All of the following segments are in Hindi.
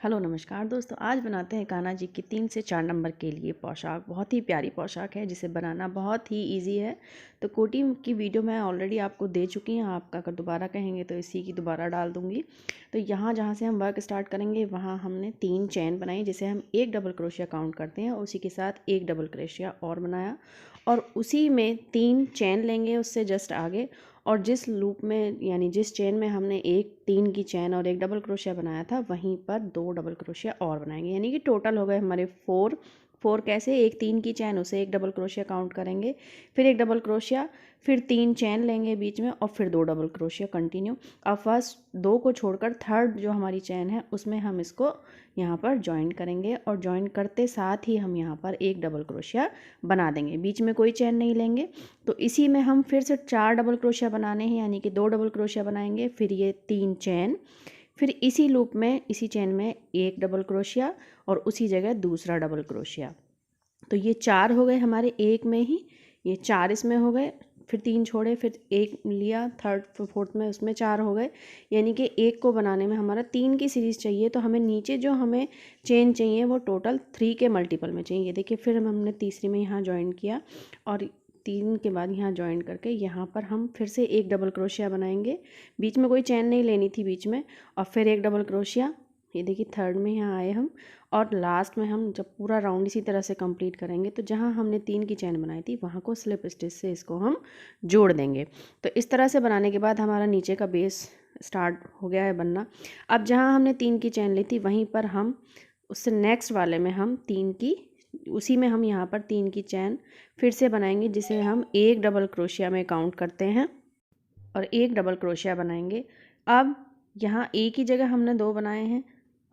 हेलो नमस्कार दोस्तों, आज बनाते हैं कान्हा जी की 3 से 4 नंबर के लिए पोशाक। बहुत ही प्यारी पोशाक है जिसे बनाना बहुत ही इजी है। तो कोटी की वीडियो मैं ऑलरेडी आपको दे चुकी हूँ, आप अगर दोबारा कहेंगे तो इसी की दोबारा डाल दूँगी। तो यहाँ जहाँ से हम वर्क स्टार्ट करेंगे वहाँ हमने 3 चेन बनाई, जिसे हम एक डबल क्रोशिया काउंट करते हैं। उसी के साथ एक डबल क्रोशिया और बनाया और उसी में 3 चेन लेंगे उससे जस्ट आगे, और जिस लूप में यानी जिस चेन में हमने एक 3 की चेन और एक डबल क्रोशिया बनाया था वहीं पर 2 डबल क्रोशिया और बनाएंगे, यानी कि टोटल हो गए हमारे 4। कैसे, एक 3 की चेन उसे एक डबल क्रोशिया काउंट करेंगे, फिर एक डबल क्रोशिया, फिर 3 चेन लेंगे बीच में और फिर 2 डबल क्रोशिया कंटिन्यू। अब फर्स्ट 2 को छोड़कर थर्ड जो हमारी चेन है उसमें हम इसको यहाँ पर ज्वाइन करेंगे और ज्वाइन करते साथ ही हम यहाँ पर एक डबल क्रोशिया बना देंगे, बीच में कोई चेन नहीं लेंगे। तो इसी में हम फिर से 4 डबल क्रोशिया बनाने हैं, यानी कि 2 डबल क्रोशिया बनाएंगे, फिर ये 3 चेन, फिर इसी लूप में इसी चेन में एक डबल क्रोशिया और उसी जगह दूसरा डबल क्रोशिया। तो ये 4 हो गए हमारे एक में ही, ये 4 इसमें हो गए, फिर 3 छोड़े, फिर एक लिया, थर्ड फोर्थ में उसमें 4 हो गए। यानी कि एक को बनाने में हमारा 3 की सीरीज़ चाहिए, तो हमें नीचे जो हमें चेन चाहिए वो टोटल 3 के मल्टीपल में चाहिए। देखिए फिर हमने तीसरी में यहाँ ज्वाइन किया और 3 के बाद यहाँ ज्वाइन करके यहाँ पर हम फिर से एक डबल क्रोशिया बनाएंगे, बीच में कोई चेन नहीं लेनी थी बीच में, और फिर एक डबल क्रोशिया। ये देखिए थर्ड में यहाँ आए हम, और लास्ट में हम जब पूरा राउंड इसी तरह से कंप्लीट करेंगे तो जहाँ हमने 3 की चेन बनाई थी वहाँ को स्लिप स्टिच से इसको हम जोड़ देंगे। तो इस तरह से बनाने के बाद हमारा नीचे का बेस स्टार्ट हो गया है बनना। अब जहाँ हमने 3 की चेन ली थी वहीं पर हम उससे नेक्स्ट वाले में हम 3 की, उसी में हम यहाँ पर 3 की चेन फिर से बनाएंगे, जिसे हम एक डबल क्रोशिया में काउंट करते हैं और एक डबल क्रोशिया बनाएंगे। अब यहाँ एक ही जगह हमने 2 बनाए हैं,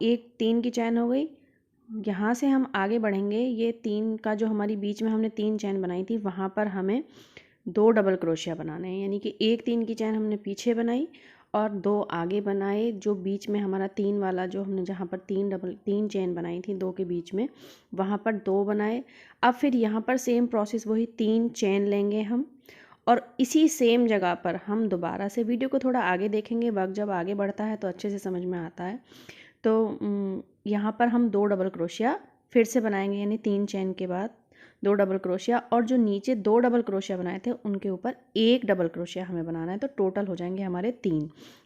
एक 3 की चैन हो गई। यहाँ से हम आगे बढ़ेंगे, ये 3 का जो हमारी बीच में हमने 3 चैन बनाई थी वहाँ पर हमें 2 डबल क्रोशिया बनाने हैं, यानी कि एक 3 की चैन हमने पीछे बनाई और 2 आगे बनाए। जो बीच में हमारा 3 वाला जो हमने जहाँ पर 3 चेन बनाई थी 2 के बीच में वहाँ पर 2 बनाए। अब फिर यहाँ पर सेम प्रोसेस, वही 3 चेन लेंगे हम और इसी सेम जगह पर हम दोबारा से, वीडियो को थोड़ा आगे देखेंगे, वक्त जब आगे बढ़ता है तो अच्छे से समझ में आता है। तो यहाँ पर हम 2 डबल क्रोशिया फिर से बनाएंगे, यानी 3 चेन के बाद 2 डबल क्रोशिया, और जो नीचे 2 डबल क्रोशिया बनाए थे उनके ऊपर एक डबल क्रोशिया हमें बनाना है। तो टोटल हो जाएंगे हमारे 3,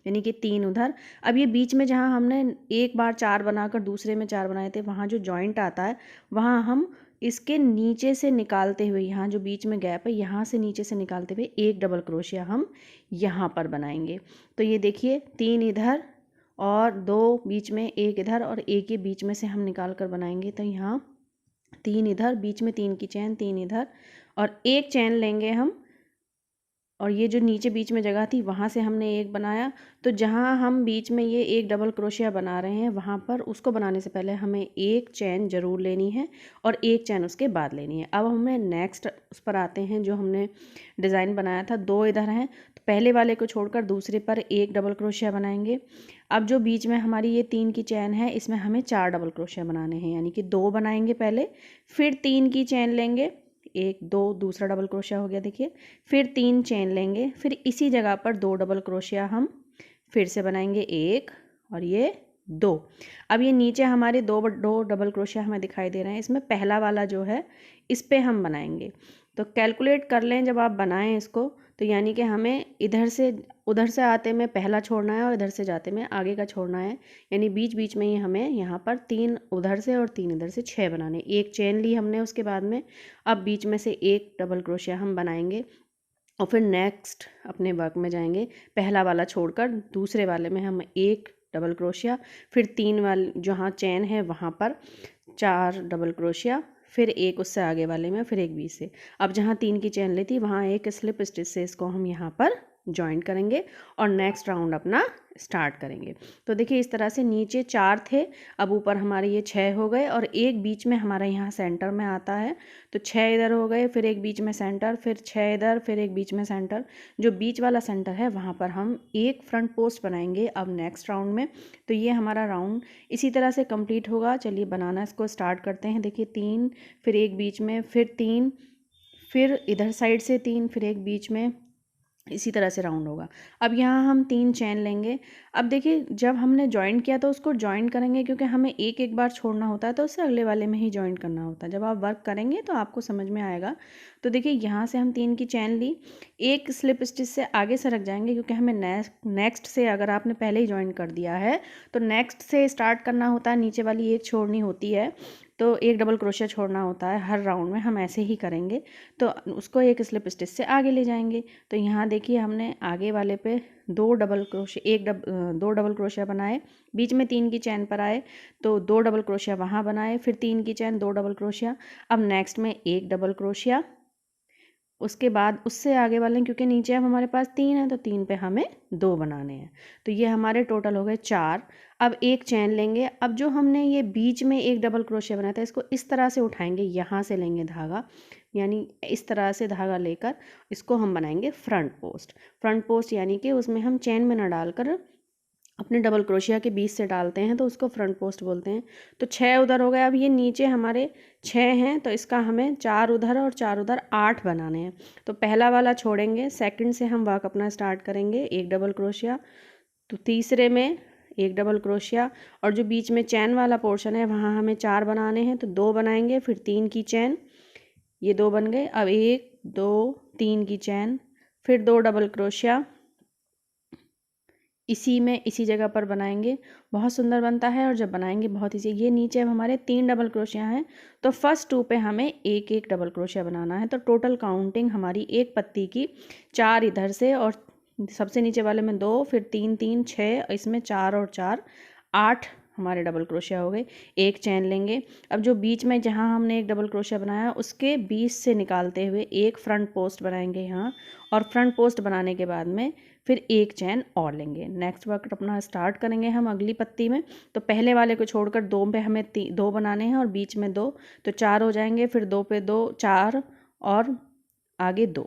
यानी कि 3 उधर। अब ये बीच में जहाँ हमने एक बार 4 बनाकर दूसरे में 4 बनाए थे वहाँ जो जॉइंट आता है वहाँ हम इसके नीचे से निकालते हुए, यहाँ जो बीच में गैप है यहाँ से नीचे से निकालते हुए एक डबल क्रोशिया हम यहाँ पर बनाएंगे। तो ये देखिए 3 इधर और 2 बीच में, एक इधर और एक ही बीच में से हम निकाल कर बनाएंगे। तो यहाँ 3 इधर, बीच में 3 की चैन, 3 इधर और एक चैन लेंगे हम, और ये जो नीचे बीच में जगह थी वहाँ से हमने एक बनाया। तो जहाँ हम बीच में ये एक डबल क्रोशिया बना रहे हैं वहाँ पर उसको बनाने से पहले हमें एक चैन ज़रूर लेनी है और एक चैन उसके बाद लेनी है। अब हमें नेक्स्ट उस पर आते हैं, जो हमने डिज़ाइन बनाया था 2 इधर हैं, तो पहले वाले को छोड़कर दूसरे पर एक डबल क्रोशिया बनाएंगे। अब जो बीच में हमारी ये 3 की चैन है इसमें हमें 4 डबल क्रोशिया बनाने हैं, यानी कि 2 बनाएंगे पहले, फिर 3 की चैन लेंगे, एक 2 दूसरा डबल क्रोशिया हो गया देखिए, फिर 3 चेन लेंगे, फिर इसी जगह पर 2 डबल क्रोशिया हम फिर से बनाएंगे, एक और ये 2। अब ये नीचे हमारे दो डबल क्रोशिया हमें दिखाई दे रहे हैं, इसमें पहला वाला जो है इस पे हम बनाएंगे। तो कैलकुलेट कर लें जब आप बनाएं इसको, तो यानी कि हमें इधर से उधर से आते में पहला छोड़ना है और इधर से जाते में आगे का छोड़ना है, यानी बीच बीच में ही हमें यहाँ पर 3 उधर से और 3 इधर से 6 बनाने। एक चेन ली हमने उसके बाद में, अब बीच में से एक डबल क्रोशिया हम बनाएंगे और फिर नेक्स्ट अपने वर्क में जाएंगे, पहला वाला छोड़कर दूसरे वाले में हम एक डबल क्रोशिया, फिर 3 वाले जहाँ चेन है वहाँ पर 4 डबल क्रोशिया, फिर एक उससे आगे वाले में, फिर एक बीच से। अब जहाँ 3 की चेन ली थी वहाँ एक स्लिप स्टिच से इसको हम यहाँ पर जॉइन करेंगे और नेक्स्ट राउंड अपना स्टार्ट करेंगे। तो देखिए इस तरह से नीचे 4 थे, अब ऊपर हमारे ये 6 हो गए और एक बीच में हमारा यहाँ सेंटर में आता है, तो 6 इधर हो गए, फिर एक बीच में सेंटर, फिर 6 इधर, फिर एक बीच में सेंटर। जो बीच वाला सेंटर है वहाँ पर हम एक फ्रंट पोस्ट बनाएंगे अब नेक्स्ट राउंड में। तो ये हमारा राउंड इसी तरह से कंप्लीट होगा। चलिए बनाना इसको स्टार्ट करते हैं। देखिए 3, फिर एक बीच में, फिर 3, फिर इधर साइड से 3, फिर एक बीच में, इसी तरह से राउंड होगा। अब यहाँ हम 3 चेन लेंगे। अब देखिए जब हमने जॉइंट किया तो उसको जॉइंट करेंगे, क्योंकि हमें एक एक बार छोड़ना होता है तो उससे अगले वाले में ही जॉइंट करना होता है। जब आप वर्क करेंगे तो आपको समझ में आएगा। तो देखिए यहाँ से हम 3 की चेन ली, एक स्लिप स्टिच से आगे सरक जाएंगे, क्योंकि हमें नेक्स्ट से, अगर आपने पहले ही जॉइंट कर दिया है तो नेक्स्ट से स्टार्ट करना होता है, नीचे वाली एक छोड़नी होती है, तो एक डबल क्रोशिया छोड़ना होता है हर राउंड में। हम ऐसे ही करेंगे तो उसको एक स्लिप स्टिच से आगे ले जाएंगे। तो यहाँ देखिए हमने आगे वाले पे दो डबल क्रोशिया बनाए, बीच में 3 की चेन पर आए तो 2 डबल क्रोशिया वहाँ बनाए, फिर 3 की चेन 2 डबल क्रोशिया। अब नेक्स्ट में एक डबल क्रोशिया, उसके बाद उससे आगे वाले, क्योंकि नीचे अब हमारे पास 3 है तो 3 पे हमें 2 बनाने हैं, तो ये हमारे टोटल हो गए 4। अब एक चेन लेंगे। अब जो हमने ये बीच में एक डबल क्रोशिया बनाया था, इसको इस तरह से उठाएंगे, यहाँ से लेंगे धागा, यानी इस तरह से धागा लेकर इसको हम बनाएंगे फ्रंट पोस्ट। फ्रंट पोस्ट यानी कि उसमें हम चेन में न डालकर अपने डबल क्रोशिया के बीच से डालते हैं, तो उसको फ्रंट पोस्ट बोलते हैं। तो 6 उधर हो गए। अब ये नीचे हमारे 6 हैं तो इसका हमें 4 उधर और 4 उधर 8 बनाने हैं। तो पहला वाला छोड़ेंगे, सेकंड से हम वर्क अपना स्टार्ट करेंगे, एक डबल क्रोशिया, तो तीसरे में एक डबल क्रोशिया, और जो बीच में चैन वाला पोर्शन है वहाँ हमें 4 बनाने हैं, तो 2 बनाएंगे, फिर 3 की चैन, ये 2 बन गए। अब 1 2 3 की चैन, फिर 2 डबल क्रोशिया, इसी में इसी जगह पर बनाएंगे, बहुत सुंदर बनता है। और जब बनाएंगे बहुत इजी। ये नीचे अब हमारे 3 डबल क्रोशिया हैं, तो फर्स्ट 2 पे हमें एक एक डबल क्रोशिया बनाना है। तो टोटल काउंटिंग हमारी एक पत्ती की 4 इधर से, और सबसे नीचे वाले में 2, फिर 3 3 6, इसमें 4 और 4 8 हमारे डबल क्रोशिया हो गए। एक चैन लेंगे। अब जो बीच में जहाँ हमने एक डबल क्रोशिया बनाया उसके बीच से निकालते हुए एक फ्रंट पोस्ट बनाएंगे यहाँ, और फ्रंट पोस्ट बनाने के बाद में फिर एक चैन और लेंगे। नेक्स्ट वर्क अपना स्टार्ट करेंगे हम अगली पत्ती में। तो पहले वाले को छोड़कर 2 पे हमें 2 बनाने हैं, और बीच में 2, तो 4 हो जाएंगे, फिर 2 पे 2 4 और आगे 2।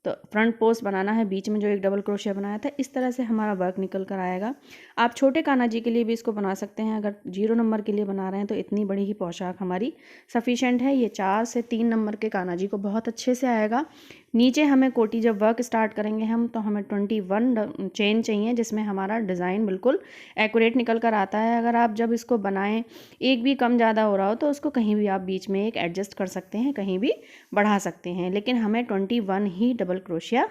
तो फ्रंट पोस्ट बनाना है बीच में जो एक डबल क्रोशिया बनाया था। इस तरह से हमारा वर्क निकल कर आएगा। आप छोटे कान्हा जी के लिए भी इसको बना सकते हैं। अगर 0 नंबर के लिए बना रहे हैं तो इतनी बड़ी ही पोशाक हमारी सफिशेंट है। ये 4 से 3 नंबर के कान्हा जी को बहुत अच्छे से आएगा। नीचे हमें कोटी जब वर्क स्टार्ट करेंगे हम, तो हमें 21 चेन चाहिए, जिसमें हमारा डिज़ाइन बिल्कुल एक्यूरेट निकल कर आता है। अगर आप जब इसको बनाएं एक भी कम ज़्यादा हो रहा हो तो उसको कहीं भी आप बीच में एक एडजस्ट कर सकते हैं, कहीं भी बढ़ा सकते हैं, लेकिन हमें 21 ही डबल क्रोशिया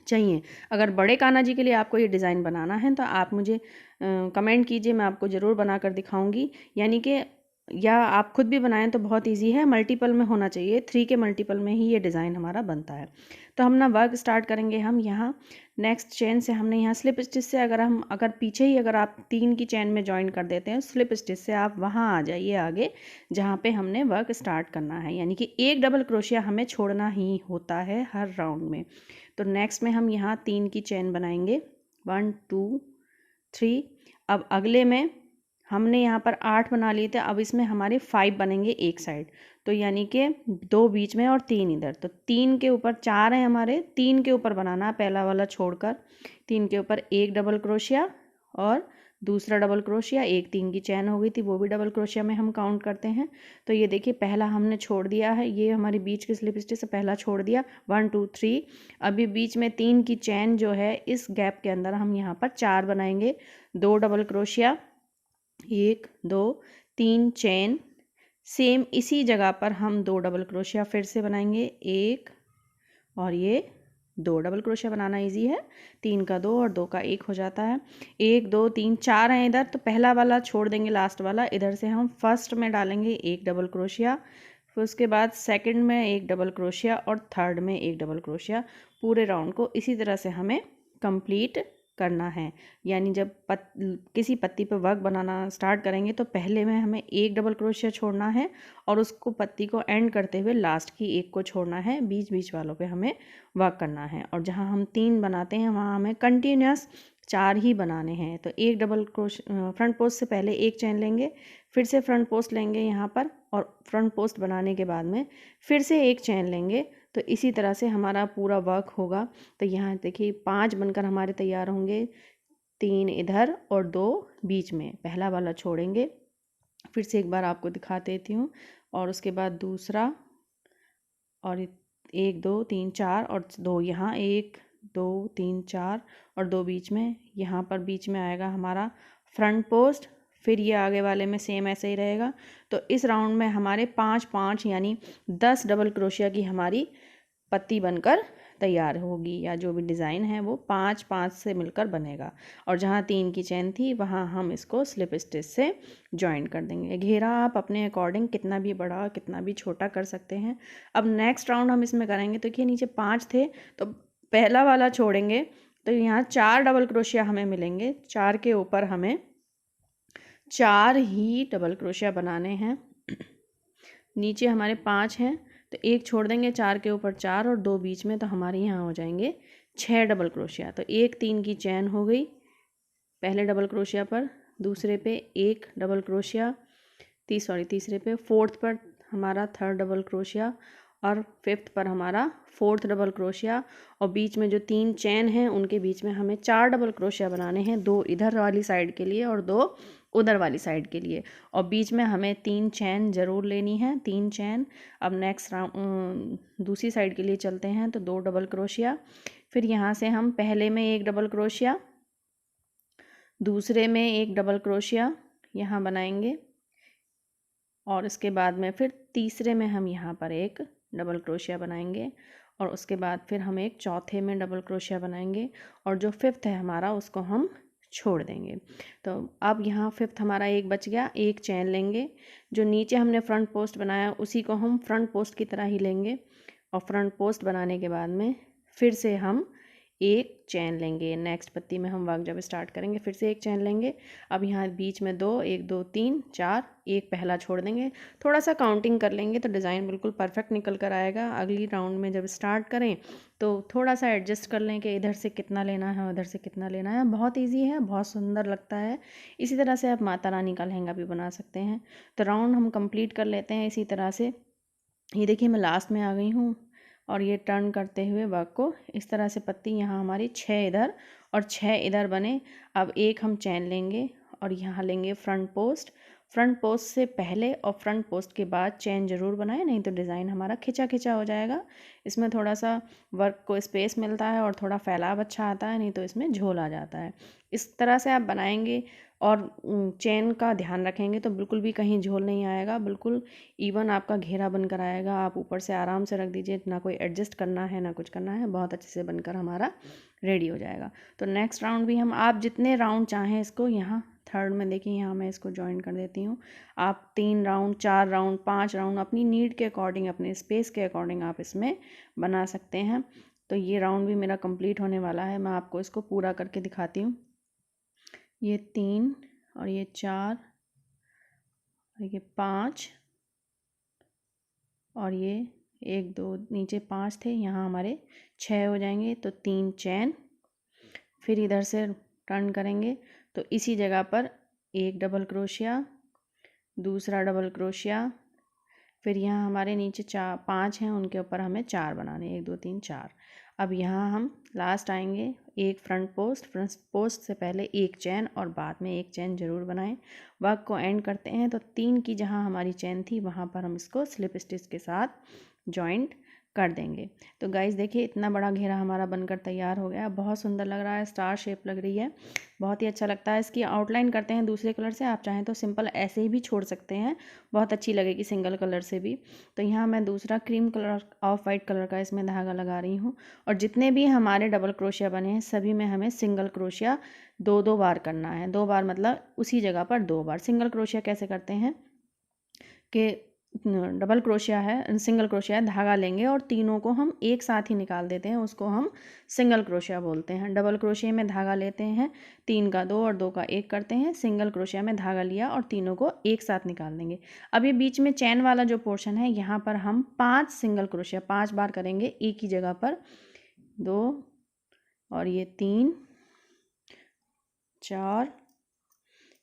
चाहिए। अगर बड़े कान्हा जी के लिए आपको ये डिज़ाइन बनाना है तो आप मुझे कमेंट कीजिए, मैं आपको ज़रूर बना कर दिखाऊंगी। यानी कि या आप खुद भी बनाएं तो बहुत इजी है, मल्टीपल में होना चाहिए, 3 के मल्टीपल में ही ये डिज़ाइन हमारा बनता है। तो हम ना वर्क स्टार्ट करेंगे हम यहाँ नेक्स्ट चेन से। हमने यहाँ स्लिप स्टिच से, अगर पीछे ही अगर आप 3 की चेन में ज्वाइन कर देते हैं स्लिप स्टिच से, आप वहाँ आ जाइए आगे जहाँ पे हमने वर्क स्टार्ट करना है, यानी कि एक डबल क्रोशिया हमें छोड़ना ही होता है हर राउंड में। तो नेक्स्ट में हम यहाँ 3 की चेन बनाएंगे, 1 2 3। अब अगले में हमने यहाँ पर 8 बना लिए थे, अब इसमें हमारे 5 बनेंगे एक साइड, तो यानी कि 2 बीच में और 3 इधर। तो 3 के ऊपर 4 हैं हमारे, 3 के ऊपर बनाना पहला वाला छोड़कर, 3 के ऊपर एक डबल क्रोशिया और दूसरा डबल क्रोशिया, एक 3 की चैन हो गई थी, वो भी डबल क्रोशिया में हम काउंट करते हैं। तो ये देखिए पहला हमने छोड़ दिया है, ये हमारी बीच के स्लिप स्टिच से पहला छोड़ दिया, 1 2 3। अभी बीच में 3 की चैन जो है इस गैप के अंदर हम यहाँ पर 4 बनाएंगे, 2 डबल क्रोशिया, 1 2 3 चेन, सेम इसी जगह पर हम 2 डबल क्रोशिया फिर से बनाएंगे, 1 और ये 2 डबल क्रोशिया बनाना इजी है, 3 का 2 और 2 का 1 हो जाता है। 1 2 3 4 हैं इधर, तो पहला वाला छोड़ देंगे, लास्ट वाला इधर से हम फर्स्ट में डालेंगे एक डबल क्रोशिया, फिर उसके बाद सेकंड में एक डबल क्रोशिया और थर्ड में एक डबल क्रोशिया। पूरे राउंड को इसी तरह से हमें कंप्लीट करना है। यानी जब किसी पत्ती पर वर्क बनाना स्टार्ट करेंगे तो पहले में हमें एक डबल क्रोशिया छोड़ना है, और उसको पत्ती को एंड करते हुए लास्ट की एक को छोड़ना है, बीच बीच वालों पे हमें वर्क करना है। और जहाँ हम 3 बनाते हैं वहाँ हमें कंटिन्यूस 4 ही बनाने हैं। तो एक डबल फ्रंट पोस्ट से पहले एक चैन लेंगे, फिर से फ्रंट पोस्ट लेंगे यहाँ पर, और फ्रंट पोस्ट बनाने के बाद में फिर से एक चैन लेंगे। तो इसी तरह से हमारा पूरा वर्क होगा। तो यहाँ देखिए 5 बनकर हमारे तैयार होंगे, 3 इधर और 2 बीच में। पहला वाला छोड़ेंगे, फिर से एक बार आपको दिखा देती हूँ, और उसके बाद दूसरा, और 1 2 3 4 और 2 यहाँ, 1 2 3 4 और 2 बीच में, यहाँ पर बीच में आएगा हमारा फ्रंट पोस्ट, फिर ये आगे वाले में सेम ऐसे ही रहेगा। तो इस राउंड में हमारे 5 5 यानी 10 डबल क्रोशिया की हमारी पत्ती बनकर तैयार होगी, या जो भी डिज़ाइन है वो 5 5 से मिलकर बनेगा। और जहाँ 3 की चेन थी वहाँ हम इसको स्लिप स्टिच से जॉइन कर देंगे। घेरा आप अपने अकॉर्डिंग कितना भी बड़ा कितना भी छोटा कर सकते हैं। अब नेक्स्ट राउंड हम इसमें करेंगे, तो ये नीचे 5 थे तो पहला वाला छोड़ेंगे, तो यहाँ 4 डबल क्रोशिया हमें मिलेंगे। 4 के ऊपर हमें 4 ही डबल क्रोशिया बनाने हैं। नीचे हमारे 5 हैं तो एक छोड़ देंगे, 4 के ऊपर 4 और 2 बीच में, तो हमारे यहाँ हो जाएंगे 6 डबल क्रोशिया। तो 1 3 की चैन हो गई पहले डबल क्रोशिया पर, दूसरे पे 1 डबल क्रोशिया, तीसरे पे, फोर्थ पर हमारा 3rd डबल क्रोशिया और 5th पर हमारा 4th डबल क्रोशिया। और बीच में जो 3 चैन हैं उनके बीच में हमें 4 डबल क्रोशिया बनाने हैं, 2 इधर वाली साइड के लिए और 2 उधर वाली साइड के लिए। और बीच में हमें 3 चैन ज़रूर लेनी है, 3 चैन। अब नेक्स्ट राउंड दूसरी साइड के लिए चलते हैं, तो 2 डबल क्रोशिया, फिर यहाँ से हम पहले में 1 डबल क्रोशिया, दूसरे में 1 डबल क्रोशिया यहाँ बनाएंगे, और इसके बाद में फिर तीसरे में हम यहाँ पर 1 डबल क्रोशिया बनाएंगे, और उसके बाद फिर हम एक चौथे में डबल क्रोशिया बनाएंगे, और जो 5th है हमारा उसको हम छोड़ देंगे। तो अब यहाँ 5th हमारा एक बच गया, एक चैन लेंगे, जो नीचे हमने फ्रंट पोस्ट बनाया उसी को हम फ्रंट पोस्ट की तरह ही लेंगे, और फ्रंट पोस्ट बनाने के बाद में फिर से हम एक चैन लेंगे। नेक्स्ट पत्ती में हम वर्क जब स्टार्ट करेंगे फिर से एक चैन लेंगे। अब यहाँ बीच में 2 1 2 3 4 एक पहला छोड़ देंगे, थोड़ा सा काउंटिंग कर लेंगे तो डिज़ाइन बिल्कुल परफेक्ट निकल कर आएगा। अगली राउंड में जब स्टार्ट करें तो थोड़ा सा एडजस्ट कर लें कि इधर से कितना लेना है उधर से कितना लेना है। बहुत ईजी है, बहुत सुंदर लगता है। इसी तरह से आप माता रानी का लहंगा भी बना सकते हैं। तो राउंड हम कंप्लीट कर लेते हैं इसी तरह से। ये देखिए मैं लास्ट में आ गई हूँ, और ये टर्न करते हुए वर्क को इस तरह से, पत्ती यहाँ हमारी 6 इधर और 6 इधर बने। अब एक हम चैन लेंगे और यहाँ लेंगे फ्रंट पोस्ट। फ्रंट पोस्ट से पहले और फ्रंट पोस्ट के बाद चैन ज़रूर बनाएं, नहीं तो डिज़ाइन हमारा खिंचा खिंचा हो जाएगा। इसमें थोड़ा सा वर्क को स्पेस मिलता है और थोड़ा फैलाव अच्छा आता है, नहीं तो इसमें झोल आ जाता है। इस तरह से आप बनाएंगे और चेन का ध्यान रखेंगे तो बिल्कुल भी कहीं झोल नहीं आएगा, बिल्कुल इवन आपका घेरा बनकर आएगा। आप ऊपर से आराम से रख दीजिए, ना कोई एडजस्ट करना है ना कुछ करना है, बहुत अच्छे से बनकर हमारा रेडी हो जाएगा। तो नेक्स्ट राउंड भी हम, आप जितने राउंड चाहें इसको, यहाँ 3rd में देखिए यहाँ मैं इसको ज्वाइन कर देती हूँ। आप 3 राउंड 4 राउंड 5 राउंड अपनी नीड के अकॉर्डिंग, अपने स्पेस के अकॉर्डिंग आप इसमें बना सकते हैं। तो ये राउंड भी मेरा कंप्लीट होने वाला है, मैं आपको इसको पूरा करके दिखाती हूँ। ये 3 और ये 4 और ये 5 और ये 1 2 नीचे 5 थे, यहाँ हमारे 6 हो जाएंगे। तो 3 चैन, फिर इधर से टर्न करेंगे तो इसी जगह पर 1 डबल क्रोशिया, दूसरा डबल क्रोशिया, फिर यहाँ हमारे नीचे 5 हैं उनके ऊपर हमें 4 बनाने, 1 2 3 4। अब यहाँ हम लास्ट आएंगे, एक फ्रंट पोस्ट से पहले एक चैन और बाद में एक चैन ज़रूर बनाएं। वर्क को एंड करते हैं तो 3 की जहाँ हमारी चैन थी वहाँ पर हम इसको स्लिप स्टिच के साथ जॉइंट कर देंगे। तो गाइस देखिए इतना बड़ा घेरा हमारा बनकर तैयार हो गया, बहुत सुंदर लग रहा है, स्टार शेप लग रही है, बहुत ही अच्छा लगता है। इसकी आउटलाइन करते हैं दूसरे कलर से, आप चाहें तो सिंपल ऐसे ही भी छोड़ सकते हैं, बहुत अच्छी लगेगी सिंगल कलर से भी। तो यहाँ मैं दूसरा cream colour of white colour का इसमें धागा लगा रही हूँ, और जितने भी हमारे डबल क्रोशिया बने हैं सभी में हमें सिंगल क्रोशिया 2 बार करना है। 2 बार मतलब उसी जगह पर 2 बार। सिंगल क्रोशिया कैसे करते हैं कि डबल क्रोशिया है, सिंगल क्रोशिया है, धागा लेंगे और तीनों को हम एक साथ ही निकाल देते हैं, उसको हम सिंगल क्रोशिया बोलते हैं। डबल क्रोशिया में धागा लेते हैं, 3 का 2 और 2 का 1 करते हैं। सिंगल क्रोशिया में धागा लिया और तीनों को एक साथ निकाल देंगे। अब ये बीच में चैन वाला जो पोर्शन है यहाँ पर हम 5 सिंगल क्रोशिया 5 बार करेंगे एक ही जगह पर, 2 और ये 3 4,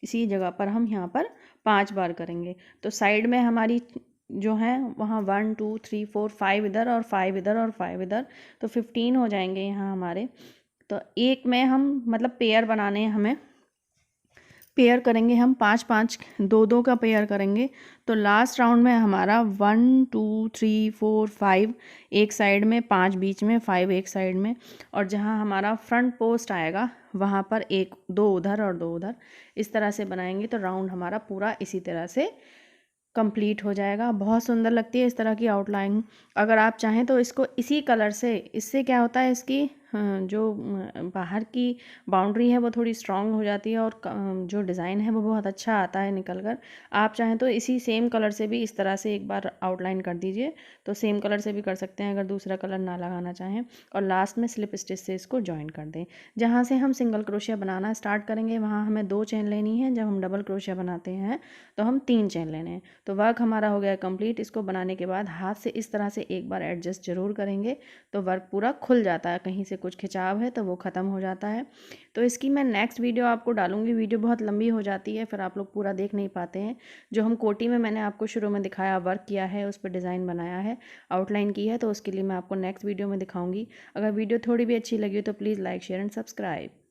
इसी जगह पर हम यहाँ पर 5 बार करेंगे। तो साइड में हमारी जो है वहाँ 1 2 3 4 5 इधर और 5 इधर और 5 इधर, तो 15 हो जाएंगे यहाँ हमारे। तो एक में हम मतलब पेयर बनाने हैं हमें, पेयर करेंगे हम 5-5, 2-2 का पेयर करेंगे। तो लास्ट राउंड में हमारा 1 2 3 4 5 एक साइड में, 5 बीच में, 5 एक साइड में, और जहाँ हमारा फ्रंट पोस्ट आएगा वहाँ पर एक 2 उधर और 2 उधर, इस तरह से बनाएंगे तो राउंड हमारा पूरा इसी तरह से कंप्लीट हो जाएगा। बहुत सुंदर लगती है इस तरह की आउटलाइन। अगर आप चाहें तो इसको इसी कलर से, इससे क्या होता है इसकी जो बाहर की बाउंड्री है वो थोड़ी स्ट्रांग हो जाती है, और जो डिज़ाइन है वो बहुत अच्छा आता है निकल कर। आप चाहें तो इसी सेम कलर से भी इस तरह से एक बार आउटलाइन कर दीजिए, तो सेम कलर से भी कर सकते हैं अगर दूसरा कलर ना लगाना चाहें। और लास्ट में स्लिप स्टिच से इसको जॉइन कर दें। जहाँ से हम सिंगल क्रोशिया बनाना स्टार्ट करेंगे वहाँ हमें 2 चेन लेनी है, जब हम डबल क्रोशिया बनाते हैं तो हम 3 चेन लेने हैं। तो वर्क हमारा हो गया कंप्लीट। इसको बनाने के बाद हाथ से इस तरह से एक बार एडजस्ट ज़रूर करेंगे तो वर्क पूरा खुल जाता है, कहीं से कुछ खिंचाव है तो वो ख़त्म हो जाता है। तो इसकी मैं नेक्स्ट वीडियो आपको डालूंगी। वीडियो बहुत लंबी हो जाती है, फिर आप लोग पूरा देख नहीं पाते हैं। जो हम कोटी में मैंने आपको शुरू में दिखाया, वर्क किया है, उस पर डिज़ाइन बनाया है, आउटलाइन की है, तो उसके लिए मैं आपको नेक्स्ट वीडियो में दिखाऊंगी। अगर वीडियो थोड़ी भी अच्छी लगी हो तो please like share and subscribe.